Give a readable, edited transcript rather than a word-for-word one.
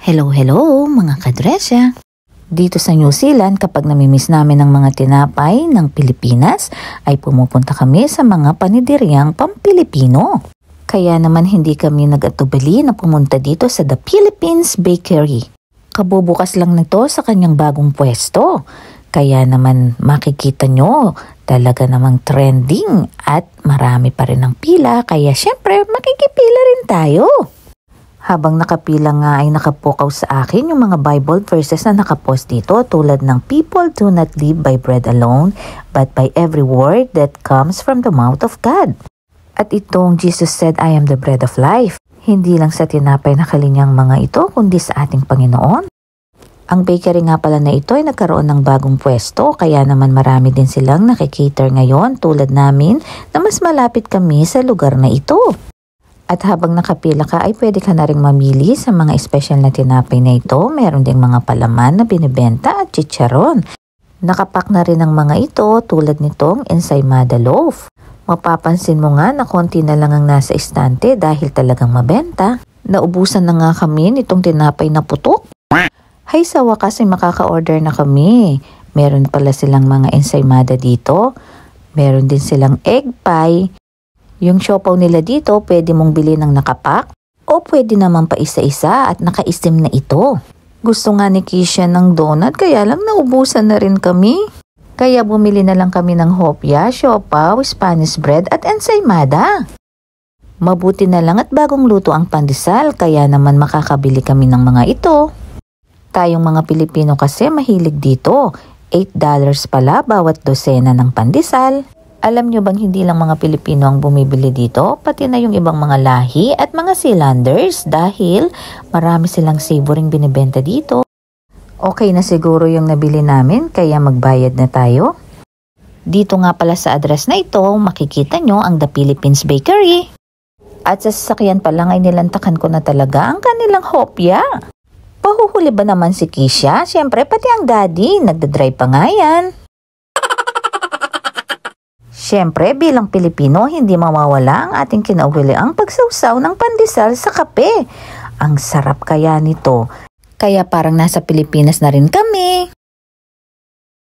Hello mga kadresya! Dito sa New Zealand, kapag namimiss namin ang mga tinapay ng Pilipinas, ay pumupunta kami sa mga panideryang Pampilipino. Kaya naman hindi kami nag-atubali na pumunta dito sa The Philippines Bakery. Kabubukas lang nito sa kanyang bagong pwesto. Kaya naman makikita nyo, talaga namang trending at marami pa rin ang pila. Kaya syempre makikipila rin tayo. Habang nakapila nga ay nakapukaw sa akin yung mga Bible verses na nakapost dito tulad ng people do not live by bread alone but by every word that comes from the mouth of God. At itong Jesus said, I am the bread of life. Hindi lang sa tinapay na kalinyang mga ito kundi sa ating Panginoon. Ang bakery nga pala na ito ay nagkaroon ng bagong pwesto kaya naman marami din silang nakikater ngayon tulad namin na mas malapit kami sa lugar na ito. At habang nakapila ka ay pwede ka na rin mamili sa mga special na tinapay na ito. Meron ding mga palaman na binibenta at chicharon. Nakapak na rin ang mga ito tulad nitong ensaymada loaf. Mapapansin mo nga na konti na lang ang nasa estante dahil talagang mabenta. Naubusan na nga kami nitong tinapay na putok. Hay sa wakas ay makaka-order na kami. Meron pala silang mga ensaymada dito. Meron din silang egg pie. Yung siopaw nila dito, pwede mong bilhin ng nakapak o pwede naman pa isa-isa at naka-steam na ito. Gusto nga ni Kisha ng donut kaya lang naubusan na rin kami. Kaya bumili na lang kami ng hopya, siopaw, Spanish bread at ensaymada. Mabuti na lang at bagong luto ang pandesal kaya naman makakabili kami ng mga ito. Tayong mga Pilipino kasi mahilig dito. $8 pala bawat dosena ng pandesal. Alam nyo bang hindi lang mga Pilipino ang bumibili dito, pati na yung ibang mga lahi at mga Zealanders dahil marami silang savoring binibenta dito. Okay na siguro yung nabili namin kaya magbayad na tayo. Dito nga pala sa address na ito, makikita nyo ang The Philippines Bakery. At sa sasakyan pa lang ay nilantakan ko na talaga ang kanilang hopya. Pahuhuli ba naman si Kisha? Siyempre pati ang daddy, nagdadrive pa nga yan. Siyempre, bilang Pilipino, hindi mawawala ang ating kinauhiliang pagsawsaw ng pandesal sa kape. Ang sarap kaya nito. Kaya parang nasa Pilipinas na rin kami.